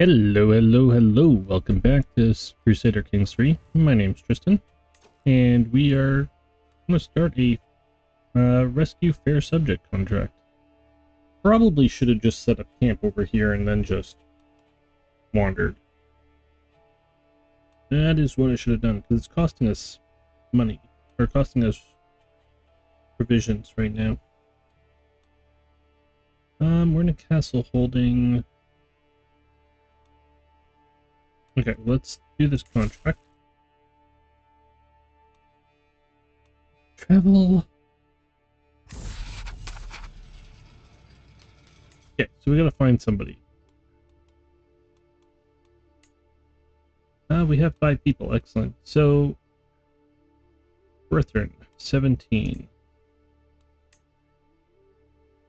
Hello, hello, hello. Welcome back to Crusader Kings 3. My name's Tristan, and we are going to start a rescue fair subject contract. Probably should have just set up camp over here and then just wandered. That is what I should have done, because it's costing us money, or costing us provisions right now. We're in a castle holding... Okay, let's do this contract. Travel. Okay, so we gotta find somebody. We have 5 people, excellent. So, Brethren, 17,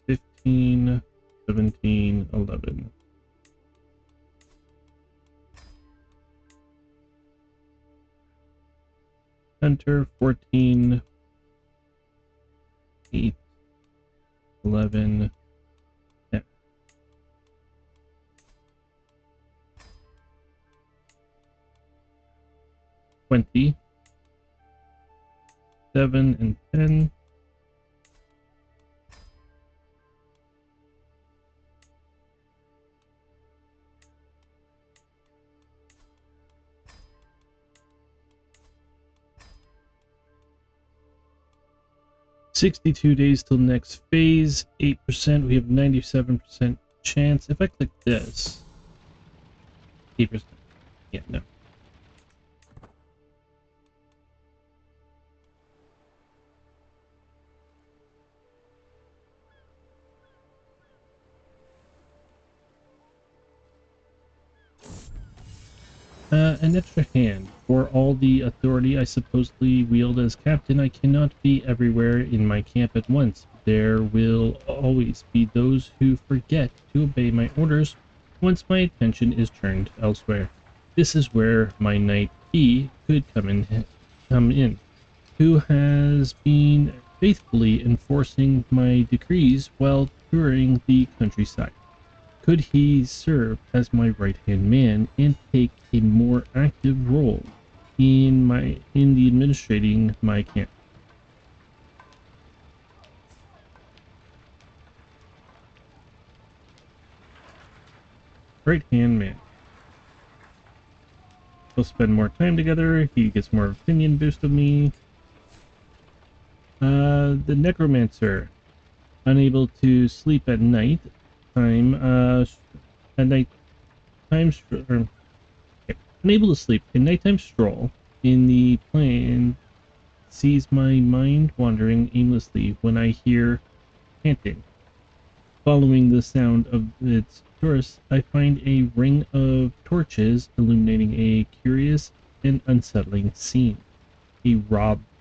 15, 17, 11. Hunter, 14, 8, 11, 10. 20, 7, and 10. 62 days till next phase, 8%. We have 97% chance. If I click this, 8%. Yeah, no. An extra hand. For all the authority I supposedly wield as captain, I cannot be everywhere in my camp at once. There will always be those who forget to obey my orders once my attention is turned elsewhere. This is where my knight P could come in, who has been faithfully enforcing my decrees while touring the countryside. Could he serve as my right-hand man and take a more active role in the administrating my camp? Right-hand man. We'll spend more time together. He gets more opinion boost of me. The necromancer, unable to sleep at night time. At night time. Unable to sleep. A nighttime stroll in the plain sees my mind wandering aimlessly when I hear chanting. Following the sound of its source, I find a ring of torches illuminating a curious and unsettling scene. A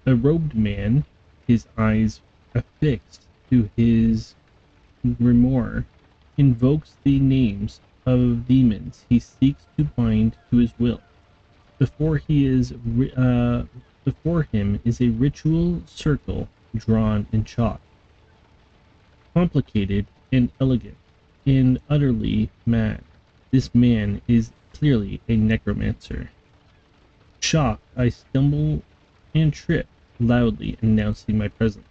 robed man, his eyes affixed to his grimoire, invokes the names of demons he seeks to bind to his will. Before him is a ritual circle drawn in chalk, complicated and elegant, and utterly mad. This man is clearly a necromancer. Shocked, I stumble and trip, loudly announcing my presence.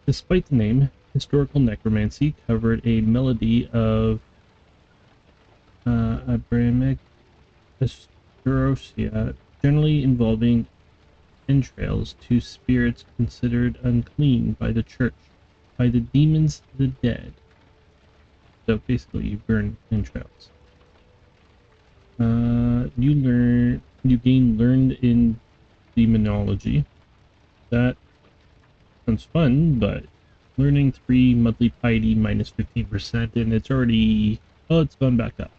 Despite the name, historical necromancy covered a melody of Abrahamic astrologia, generally involving entrails to spirits considered unclean by the church, by the demons the dead. So basically you burn entrails. You gain learned in demonology. That sounds fun, but learning 3 monthly piety minus 15%, and it's already, oh, it's gone back up.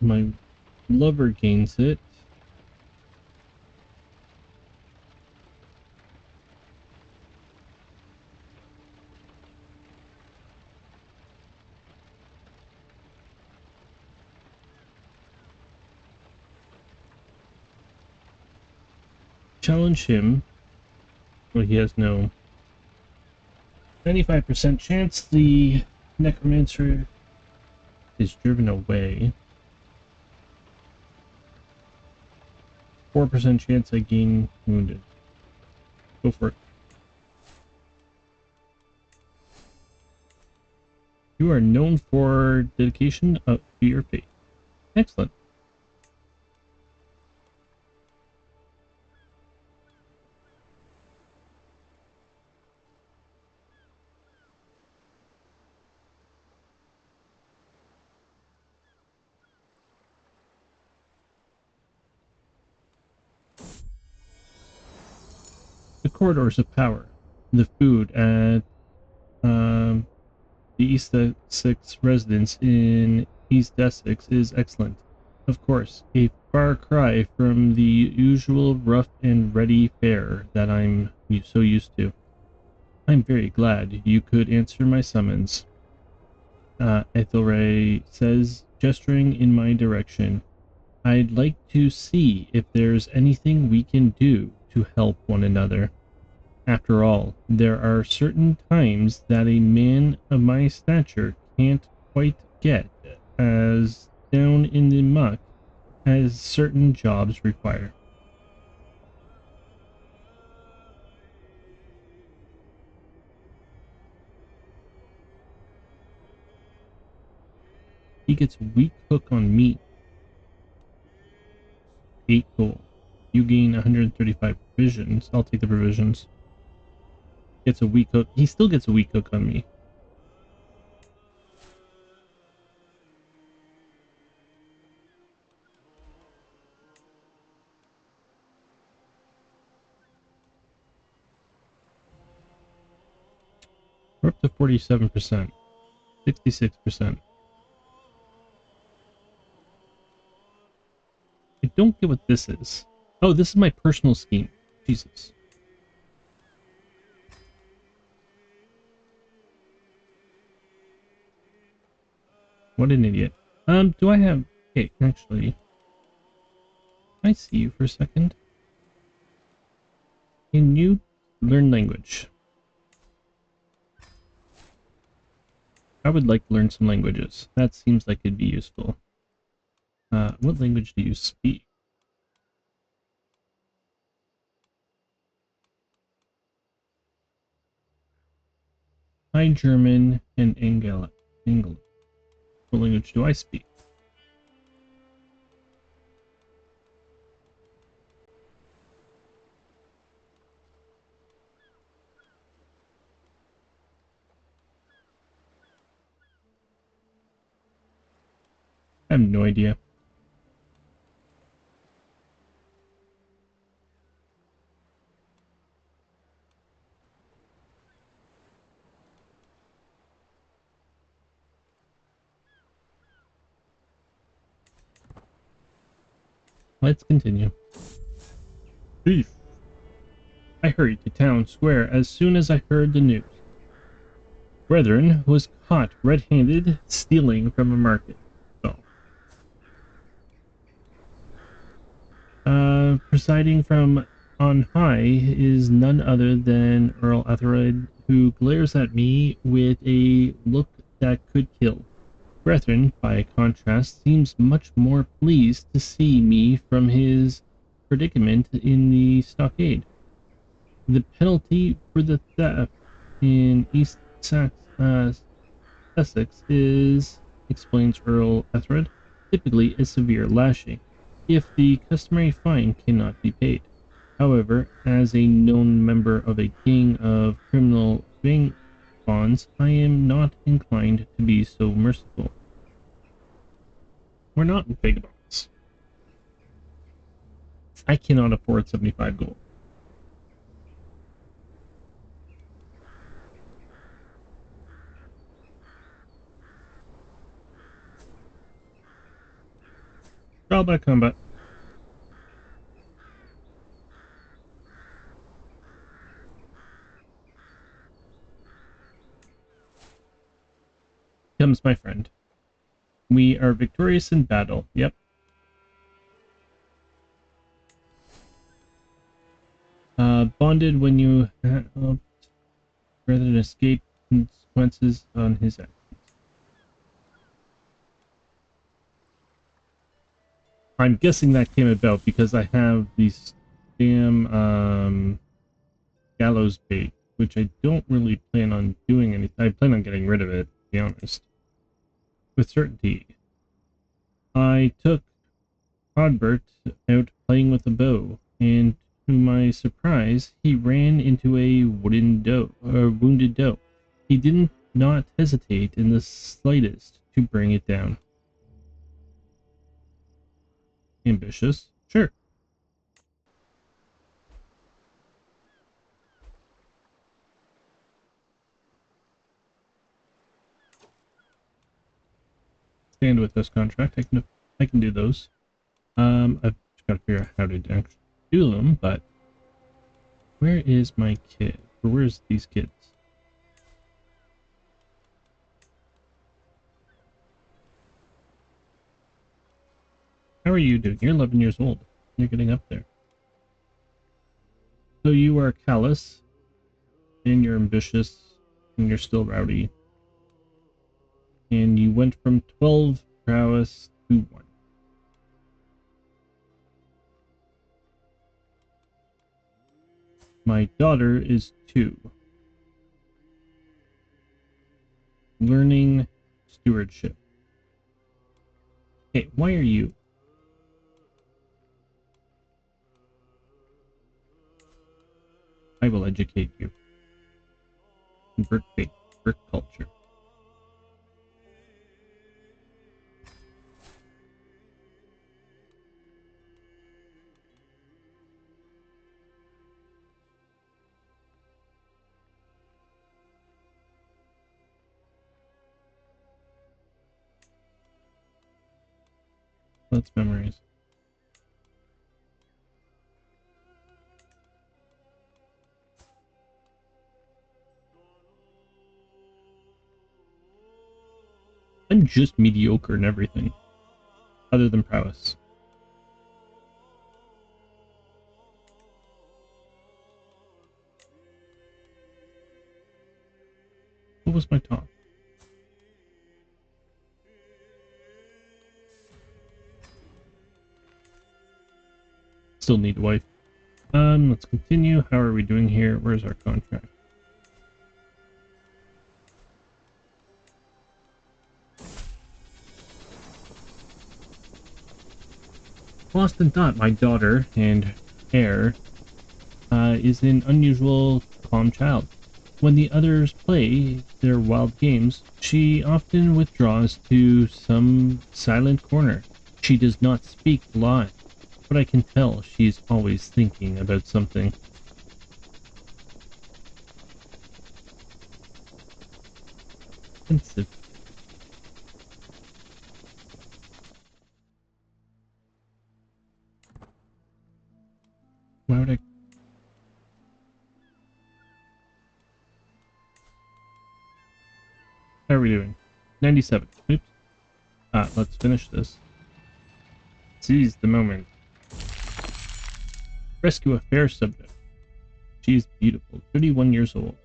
My lover gains it. challenge him. Well, he has no 95% chance the necromancer is driven away. 4% chance I gain wounded. Go for it. You are known for dedication to your faith. Excellent. The corridors of power. The food at the East Essex residence in East Essex is excellent. Of course, a far cry from the usual rough and ready fare that I'm so used to. I'm very glad you could answer my summons, Ethelred says, gesturing in my direction. I'd like to see if there's anything we can do to help one another. After all, there are certain times that a man of my stature can't quite get as down in the muck as certain jobs require. He gets a weak hook on meat. 8 gold. You gain 135 provisions. I'll take the provisions. Gets a weak hook. He still gets a weak hook on me. We're up to 47%. 66%. I don't get what this is. Oh, this is my personal scheme. Jesus. What an idiot. Do I have... Okay, actually... Can I see you for a second? Can you learn language? I would like to learn some languages. That seems like it'd be useful. What language do you speak? High German and English. What language do I speak? I have no idea. Let's continue. Thief! I hurried to town square as soon as I heard the news. Brethren was caught red-handed stealing from a market. So, presiding from on high is none other than Earl Ethelred, who glares at me with a look that could kill. Brethren, by contrast, seems much more pleased to see me from his predicament in the stockade. The penalty for the theft in East Essex is, explains Earl Ethelred, typically a severe lashing, if the customary fine cannot be paid. However, as a known member of a gang of criminal bonds, I am not inclined to be so merciful. We're not vagabonds. I cannot afford 75 gold. Trial by combat. Comes my friend. We are victorious in battle. Yep. bonded when you helped rather than escape consequences on his actions. I'm guessing that came about because I have these damn gallows bait, which I don't really plan on doing anything. I plan on getting rid of it, to be honest. With certainty. I took Rodbert out playing with a bow, and to my surprise, he ran into a wounded doe. He did not hesitate in the slightest to bring it down. Ambitious? Sure. Stand with this contract. I can do those. I've just got to figure out how to actually do them, but where is my kid? Or where's these kids? How are you doing? You're 11 years old. You're getting up there. So you are callous, and you're ambitious, and you're still rowdy. And you went from 12 prowess to 1. My daughter is 2. Learning stewardship. Hey, why are you? I will educate you. Convert faith, convert culture. Let's memorize. I'm just mediocre in everything, other than prowess. What was my talk? Still need a wife. Let's continue. How are we doing here? Where's our contract? Lost in thought, my daughter and heir is an unusual, calm child. When the others play their wild games, she often withdraws to some silent corner. She does not speak loud, but I can tell she's always thinking about something. Pensive. Why would I? How are we doing? 97. Oops. Let's finish this. Seize the moment. Rescue a fair subject. She is beautiful, 31 years old.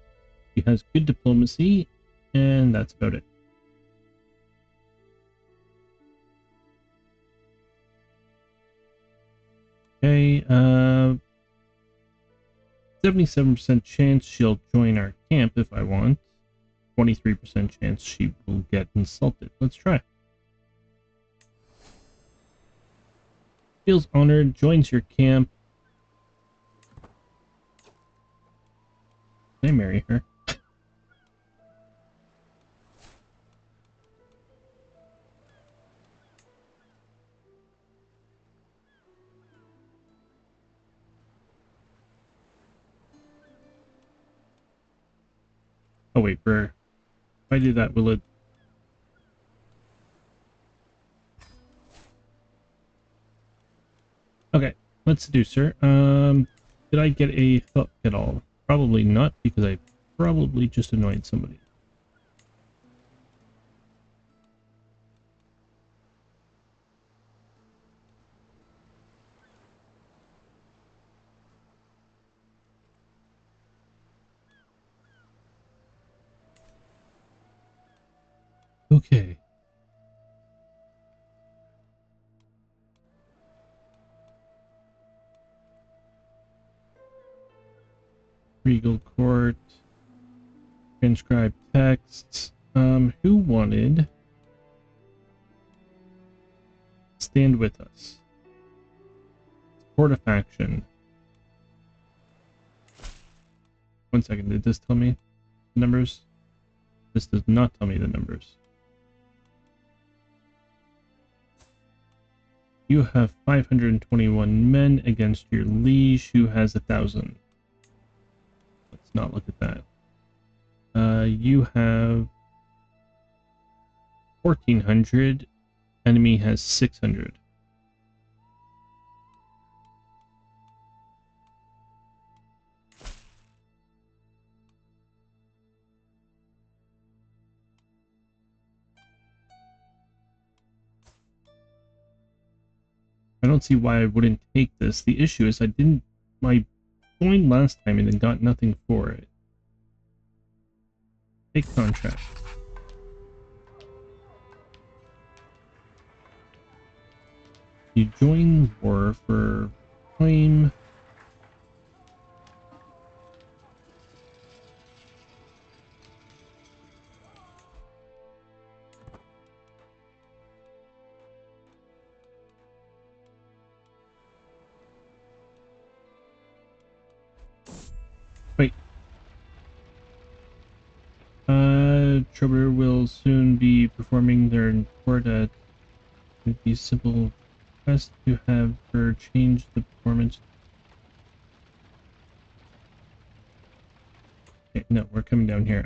She has good diplomacy, and that's about it. Okay, 77% chance she'll join our camp if I want. 23% chance she will get insulted. Let's try. Feels honored, joins your camp. Can I marry her? Oh wait, if I do that, will it? Okay, let's seduce her. Did I get a hook at all? Probably not, because I probably just annoyed somebody. Okay. Regal Court. Transcribe texts. Who wanted stand with us? Support a faction. 1 second, did this tell me the numbers? This does not tell me the numbers. You have 521 men against your liege, who has 1,000. Let's not look at that. You have 1,400. Enemy has 600. I don't see why I wouldn't take this. The issue is I joined last time and then got nothing for it. Take contract. You join war for claim. Wait. Troubadour will soon be performing their court at the simple request to have her change the performance. Okay, no, we're coming down here.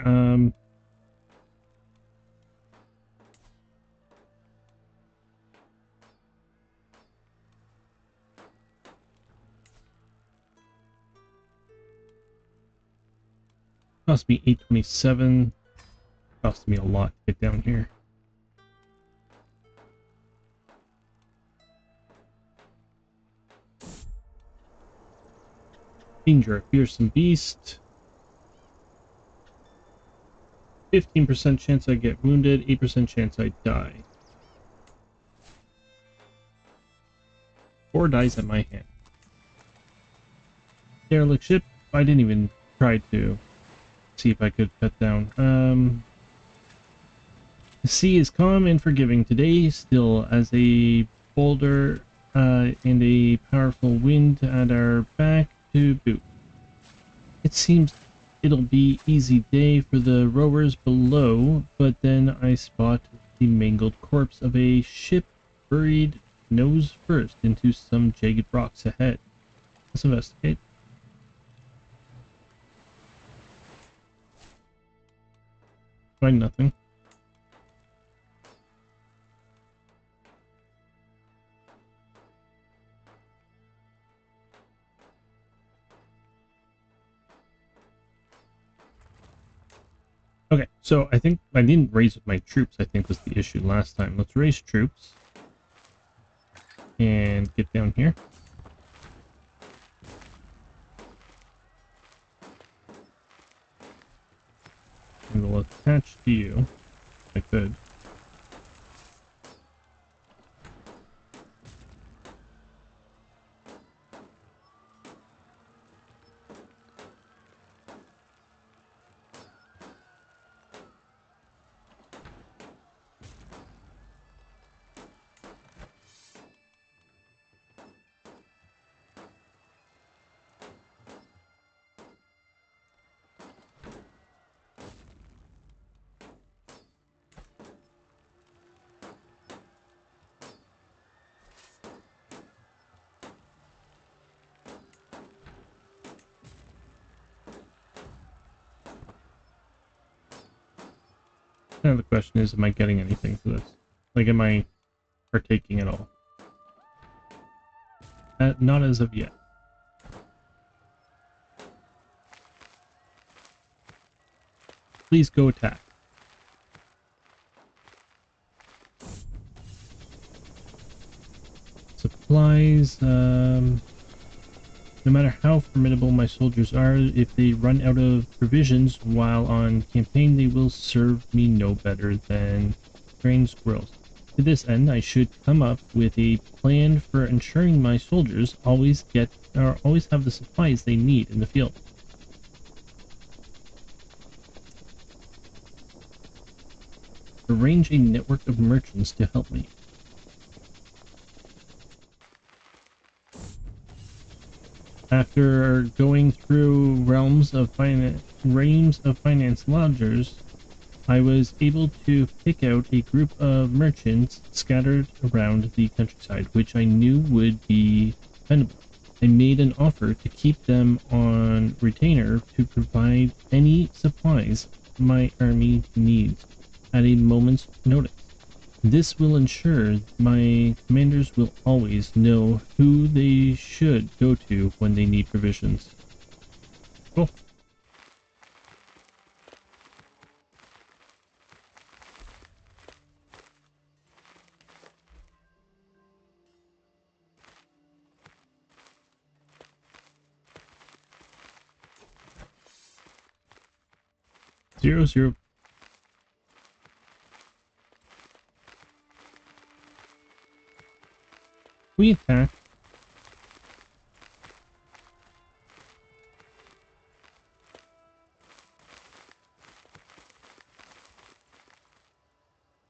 Cost me 827. Cost me a lot to get down here. Danger, a fearsome beast. 15% chance I get wounded, 8% chance I die. 4 dies at my hand. Derelict ship, I didn't even try to see if I could cut down. The sea is calm and forgiving today, still as a boulder and a powerful wind at our back to boot. It seems it'll be easy day for the rowers below, but then I spot the mangled corpse of a ship buried nose first into some jagged rocks ahead. Let's investigate. Find nothing. Okay, so I think I didn't raise with my troops, I think was the issue last time. Let's raise troops. And get down here. And we'll attach to you, if I could. Now the question is, am I getting anything for this? Like, am I partaking at all? Not as of yet. Please go attack. Supplies, no matter how formidable my soldiers are, if they run out of provisions while on campaign, they will serve me no better than train squirrels. To this end, I should come up with a plan for ensuring my soldiers always have the supplies they need in the field. Arrange a network of merchants to help me. After going through realms of finance lodgers, I was able to pick out a group of merchants scattered around the countryside, which I knew would be dependable. I made an offer to keep them on retainer to provide any supplies my army needs at a moment's notice. This will ensure my commanders will always know who they should go to when they need provisions. Cool. Zero, zero. We attack.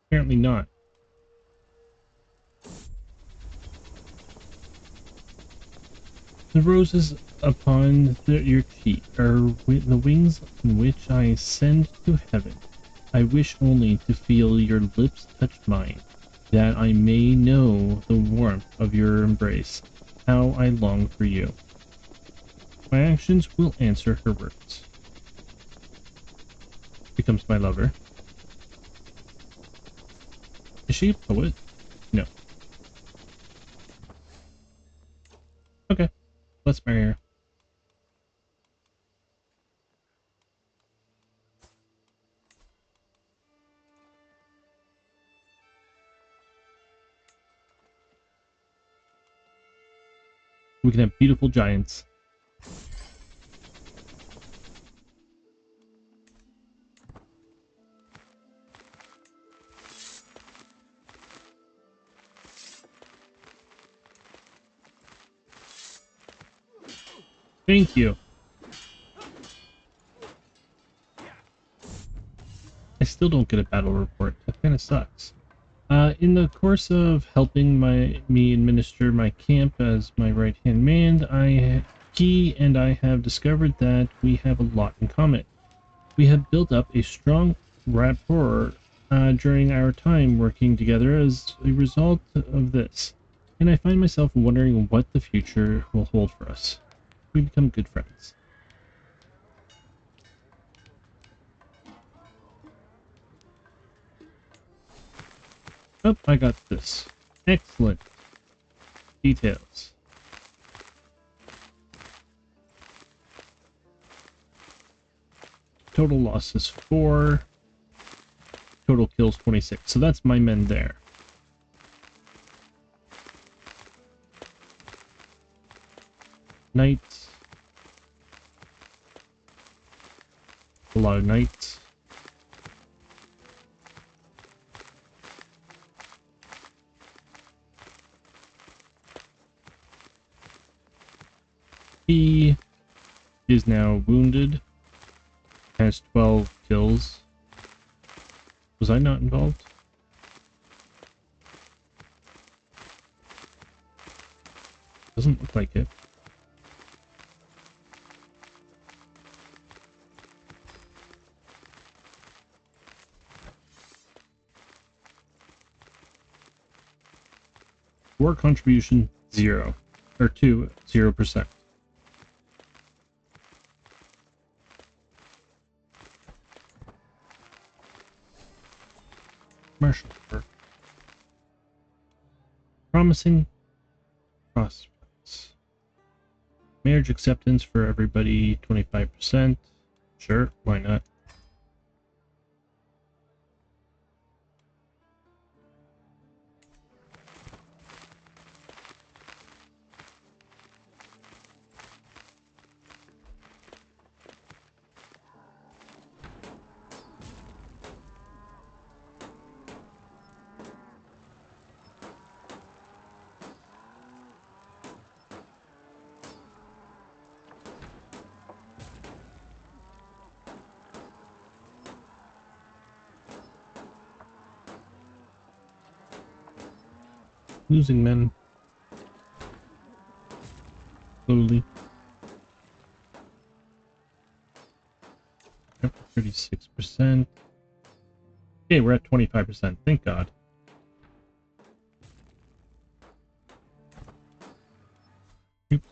Apparently not. The roses upon your cheek are the wings on which I ascend to heaven. I wish only to feel your lips touch mine, that I may know the warmth of your embrace. How I long for you. My actions will answer her words. Becomes my lover. Is she a poet? No. Okay, let's marry her. We can have beautiful giants. Thank you. I still don't get a battle report. That kind of sucks. In the course of helping me administer my camp as my right-hand man, he and I have discovered that we have a lot in common. We have built up a strong rapport during our time working together as a result of this, and I find myself wondering what the future will hold for us. We become good friends. Oh, I got this. Excellent. Details. Total loss is 4. Total kills 26. So that's my men there. Knights. A lot of knights. He is now wounded. Has 12 kills. Was I not involved? Doesn't look like it. War contribution 0. Or 2, 0%. Martial work. Promising prospects. Marriage acceptance for everybody, 25%. Sure, why not? losing men. Slowly. Yep, 36%. Okay, we're at 25%. Thank God. Oops.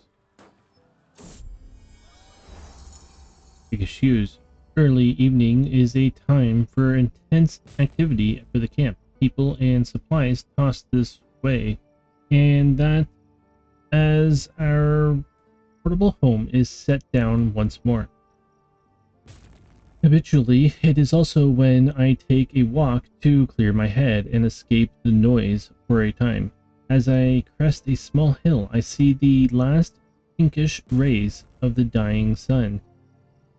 Take his shoes. Early evening is a time for intense activity for the camp. People and supplies tossed this way, and that as our portable home is set down once more. Habitually, it is also when I take a walk to clear my head and escape the noise for a time. As I crest a small hill, I see the last pinkish rays of the dying sun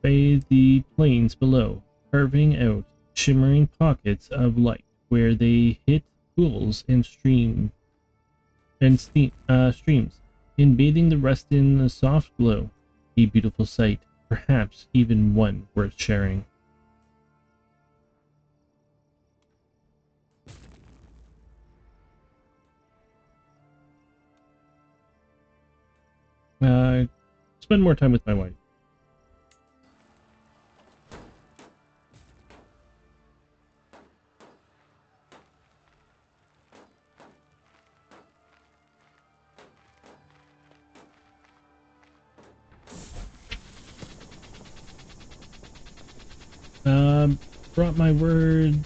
bathe the plains below, carving out shimmering pockets of light where they hit pools and streams, in bathing the rest in a soft glow. A beautiful sight, perhaps even one worth sharing. Spend more time with my wife. Brought my ward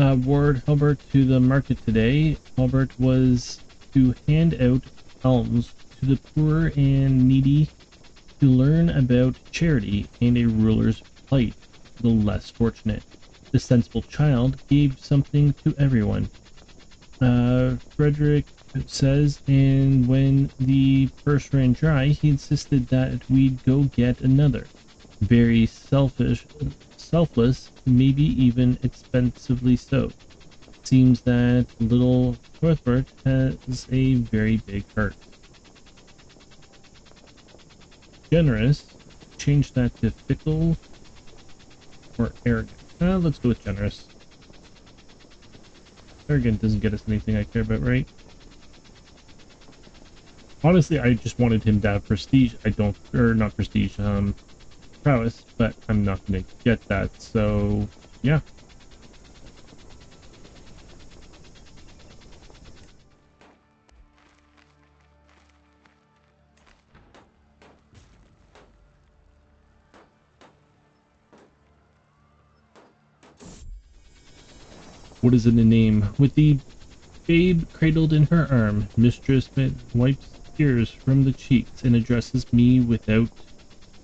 Albert to the market today. Albert was to hand out alms to the poor and needy, to learn about charity and a ruler's plight to the less fortunate. The sensible child gave something to everyone. Frederick says, and when the purse ran dry, he insisted that we'd go get another. Very selfless, maybe even expensively so. Seems that little Cuthbert has a very big heart. Generous, change that to fickle or arrogant. Let's go with generous. Arrogant doesn't get us anything I care about, right? Honestly, I just wanted him to have prestige. Not prestige, prowess, but I'm not gonna get that, so yeah. What is in the name? With the babe cradled in her arm, Mistress wipes tears from the cheeks and addresses me without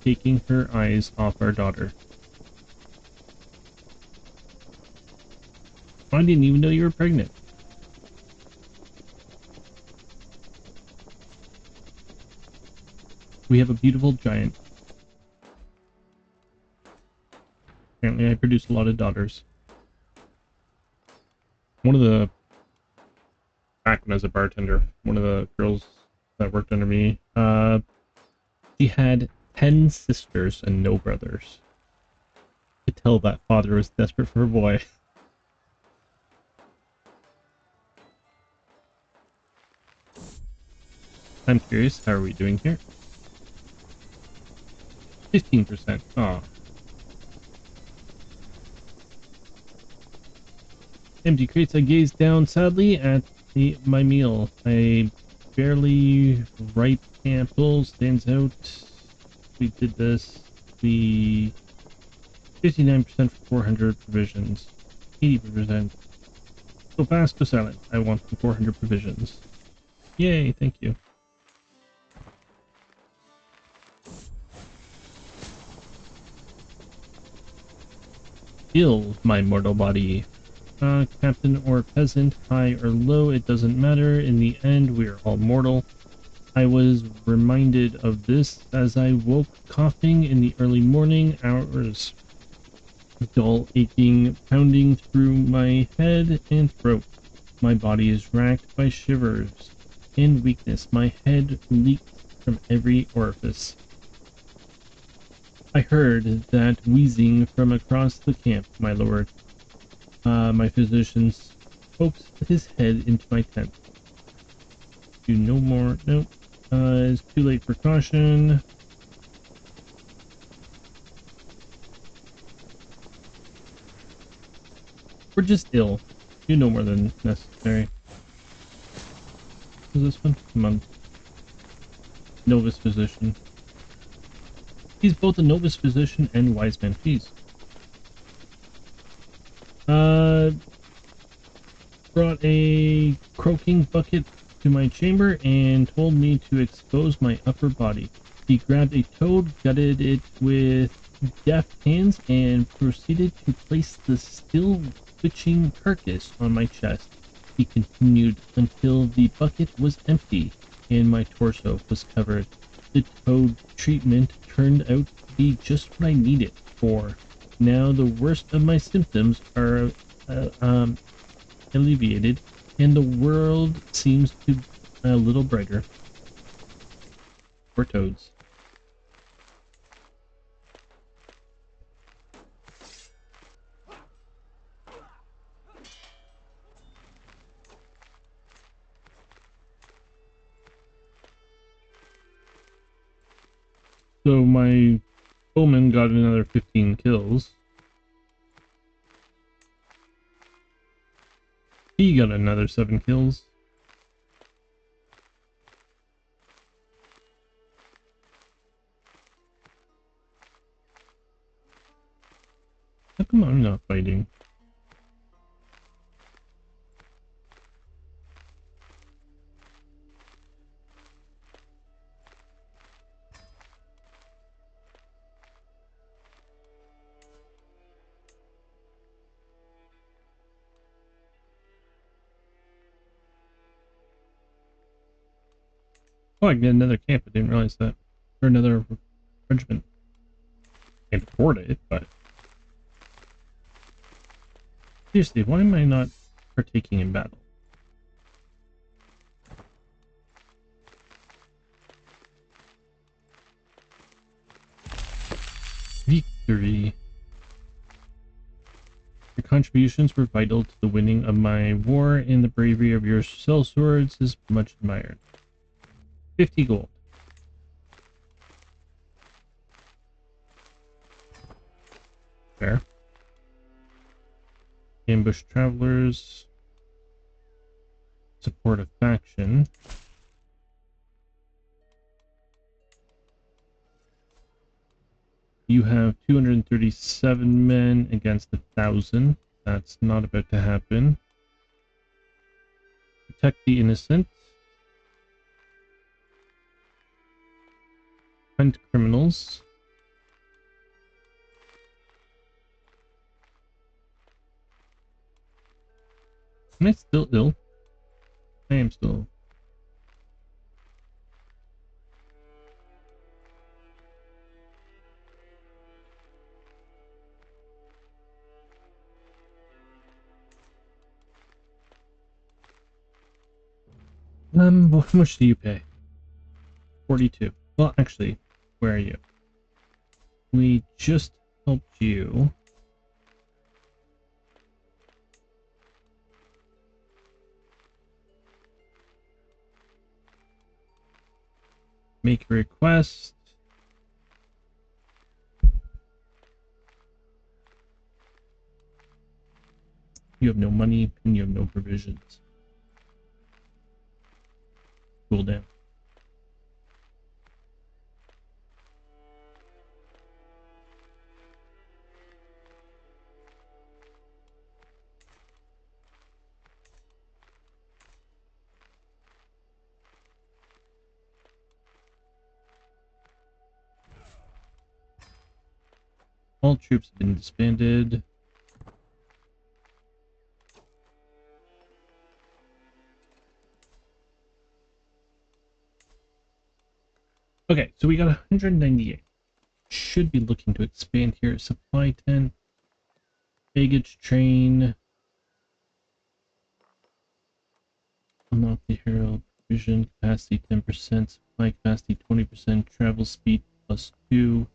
taking her eyes off our daughter. I didn't even know you were pregnant. We have a beautiful giant. Apparently I produce a lot of daughters. Back when I was a bartender, one of the girls that worked under me, she had 10 sisters and no brothers. I could tell that father was desperate for a boy. I'm curious, how are we doing here? 15%. Aw. Empty crates. I gaze down sadly at my meal. A barely ripe apple stands out. We did this. We 59% for 400 provisions. 80%. Go fast, go silent. I want the 400 provisions. Yay, thank you. Ill, my mortal body. Captain or peasant, high or low, it doesn't matter. In the end, we are all mortal. I was reminded of this as I woke coughing in the early morning hours. Dull aching pounding through my head and throat. My body is racked by shivers and weakness. My head leaked from every orifice. I heard that wheezing from across the camp, my lord. My physician pokes his head into my tent. do no more. Nope. It's too late for caution. We're just ill. Do no more than necessary. Who's this one? Come on. Novice physician. He's both a novice physician and wise man. Jeez. Brought a croaking bucket to my chamber and told me to expose my upper body. He grabbed a toad, gutted it with deft hands, and proceeded to place the still twitching carcass on my chest. He continued until the bucket was empty and my torso was covered. The toad treatment turned out to be just what I needed, for now the worst of my symptoms are alleviated, and the world seems to be a little brighter. For toads. So my bowman got another 15 kills. He got another 7 kills. How come I'm not fighting? Oh, I can get another camp. I didn't realize that. Or another regiment. Can't afford it, but... Seriously, why am I not partaking in battle? Victory. Your contributions were vital to the winning of my war, and the bravery of your sellswords is much admired. 50 gold. Fair. Ambush travelers. Support a faction. You have 237 men against 1,000. That's not about to happen. Protect the innocent. Hunt criminals. Am I still ill? I am still. How much do you pay? 42. Well, actually, where are you? We just helped you. Make a request. You have no money and you have no provisions. Cool down. All troops have been disbanded. Okay, so we got 198. Should be looking to expand here. Supply tent, baggage train, unlock the hero, provision capacity 10%, supply capacity 20%, travel speed +2,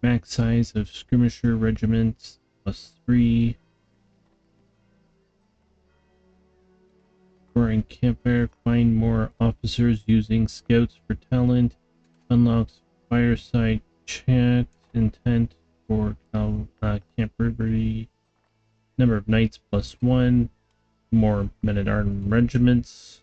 max size of skirmisher regiments +3. Exploring campfire, find more officers using scouts for talent, unlocks fireside chat, intent for Camp Rivery, number of knights +1, more men-at-arms regiments.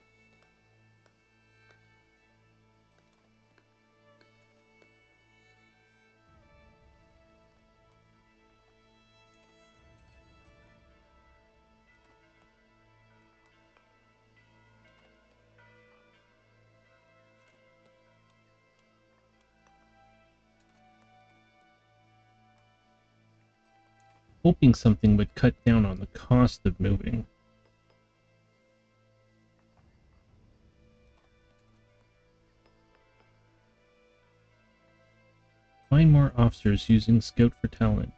Hoping something would cut down on the cost of moving. Find more officers using scout for talent.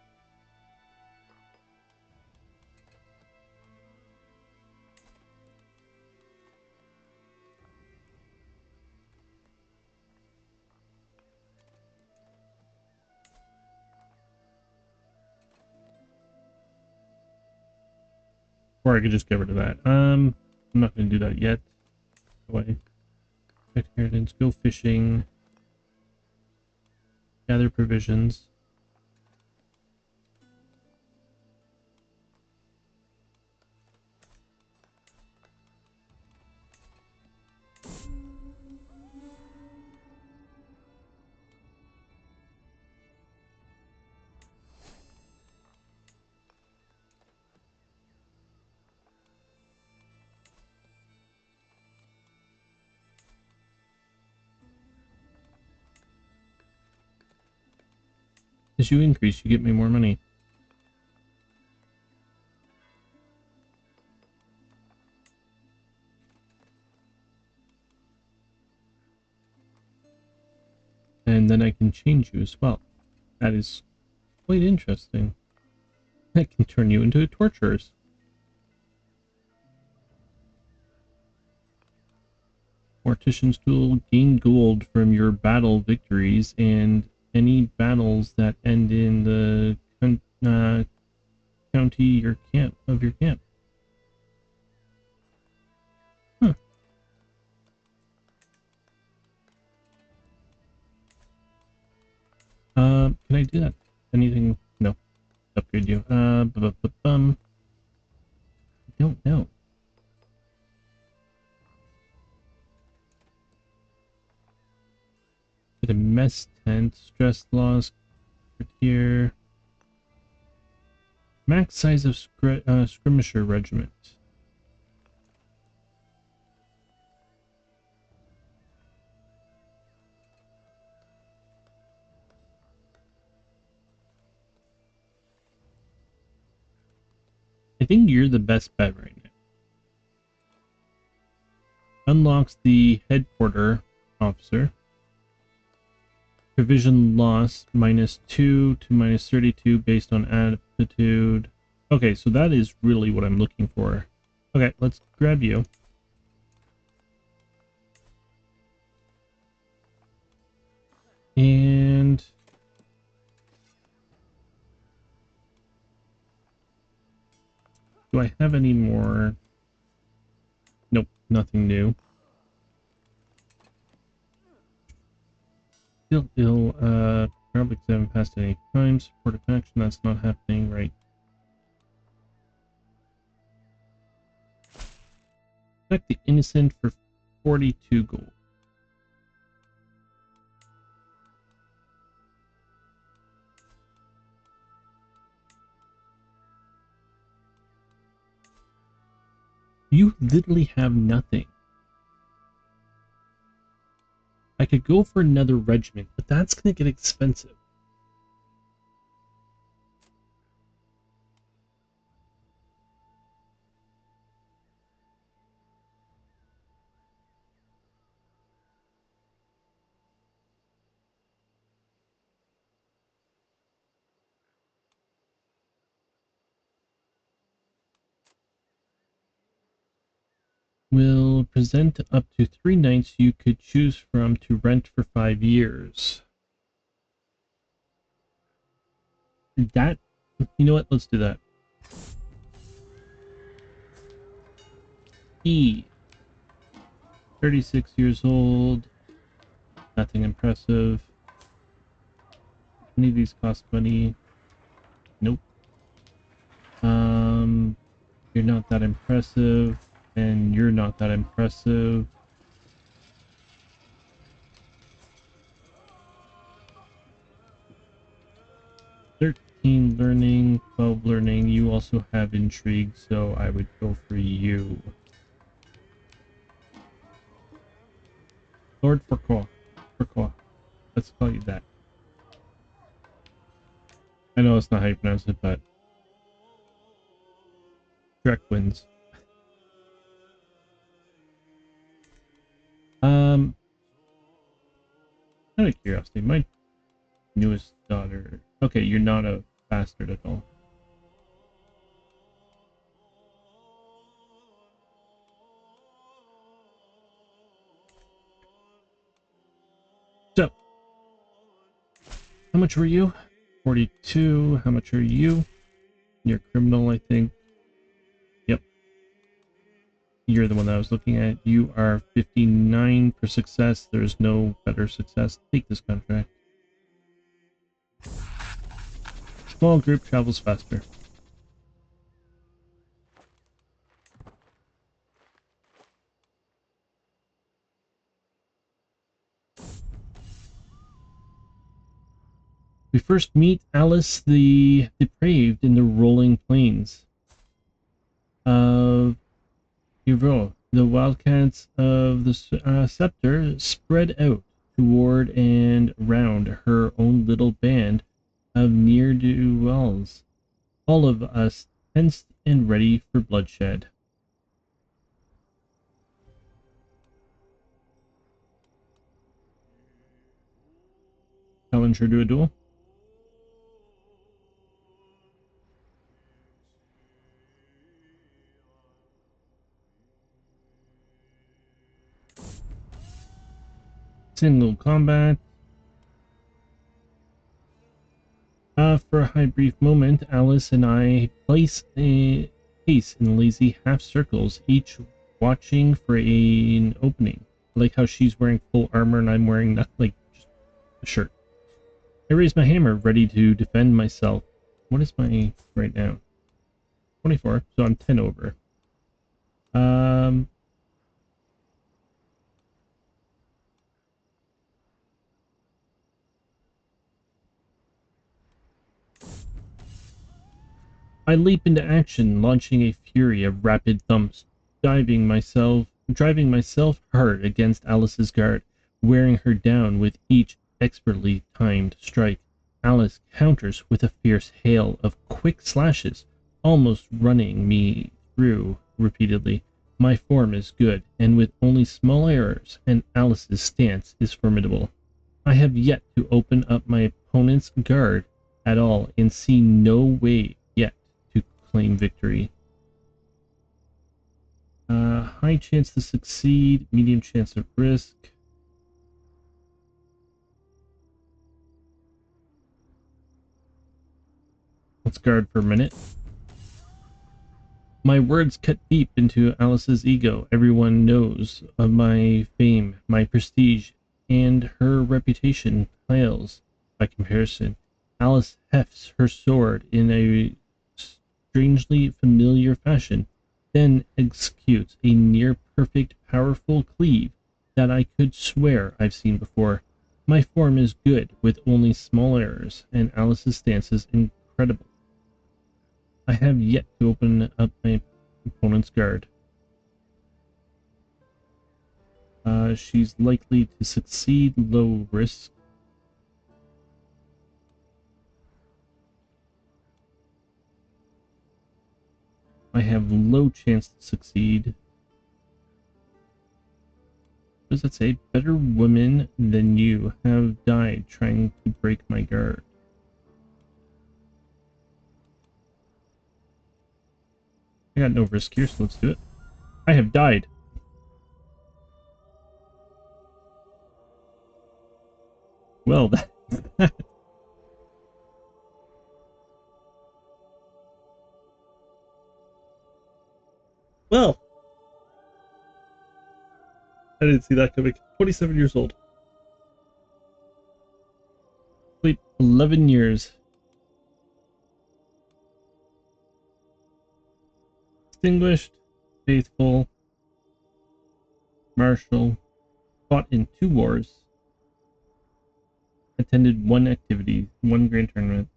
Or I could just get rid of that. I'm not going to do that yet. Away. Inheritance, go fishing. Gather provisions. As you increase, you get me more money. And then I can change you as well. That is quite interesting. I can turn you into torturers. Mortician's Tool, gain gold from your battle victories and any battles that end in the county your camp. Huh. Can I do that? Anything? No. Upgrade you. I don't know. Get a mess tent, stress loss, here. Max size of skirmisher regiment. I think you're the best bet right now. Unlocks the headquarter officer. Provision loss -2 to -32 based on aptitude. Okay, so that is really what I'm looking for. Okay, let's grab you. And do I have any more? Nope, nothing new. Still ill, probably because I haven't passed any time. Support of action, that's not happening, right? Protect the innocent for 42 gold. You literally have nothing. I could go for another regiment, but that's going to get expensive. Will present up to 3 knights you could choose from to rent for 5 years. That, you know what, let's do that. E. 36 years old. Nothing impressive. Any of these cost money? Nope. You're not that impressive, and you're not that impressive. Learning, 12 learning. You also have intrigue, so I would go for you. Lord Furqua. Furqua. Let's call you that. I know it's not how you pronounce it, but Trek wins. Out of curiosity, my newest daughter. Okay, you're not a bastard at all. So, how much were you? 42. How much are you? You're a criminal, I think. Yep. You're the one that I was looking at. You are 59 for success. There's no better success. Take this contract. Small group travels faster. We first meet Alice the Depraved in the rolling plains of Hero. The wildcats of the scepter spread out toward and round her own little band of ne'er-do-wells, all of us tensed and ready for bloodshed. Challenge her to a duel. Single combat. For a high brief moment, Alice and I place a pace in lazy half circles, each watching for an opening. I like how she's wearing full armor and I'm wearing nothing, like just a shirt. I raise my hammer, ready to defend myself. What is my right now? 24, so I'm 10 over. I leap into action, launching a fury of rapid thumps, driving myself hard against Alice's guard, wearing her down with each expertly timed strike. Alice counters with a fierce hail of quick slashes, almost running me through repeatedly. My form is good, and with only small errors, and Alice's stance is formidable. I have yet to open up my opponent's guard at all and see no way yet to claim victory. High chance to succeed, medium chance of risk. Let's guard for a minute. My words cut deep into Alice's ego. Everyone knows of my fame, my prestige, and her reputation pales by comparison. Alice hefts her sword in a strangely familiar fashion, then executes a near-perfect powerful cleave that I could swear I've seen before. My form is good, with only small errors, and Alice's stance is incredible. I have yet to open up my opponent's guard. She's likely to succeed, low risk. I have low chance to succeed. What does that say? Better women than you have died trying to break my guard. I got no risk here, so let's do it. I have died. Well, that well, I didn't see that coming. 27 years old. Wait, 11 years. Distinguished, faithful, martial, fought in 2 wars, attended 1 activity, 1 grand tournament.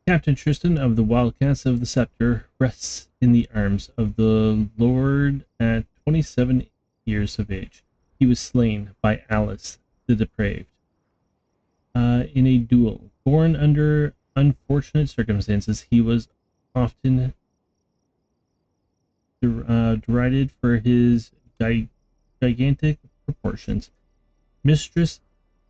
Captain Tristan of the Wildcats of the Scepter rests in the arms of the Lord at 27 years of age. He was slain by Alice the Depraved in a duel. Born under unfortunate circumstances, he was often derided for his gigantic proportions. Mistress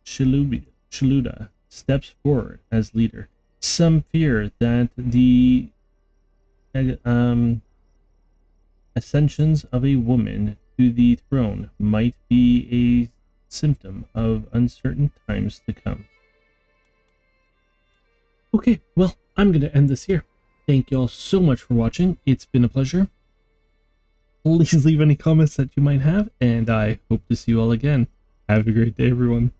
Shaluda steps forward as leader. Some fear that the ascensions of a woman to the throne might be a symptom of uncertain times to come. Okay, well, I'm going to end this here. Thank you all so much for watching. It's been a pleasure. Please leave any comments that you might have, and I hope to see you all again. Have a great day, everyone.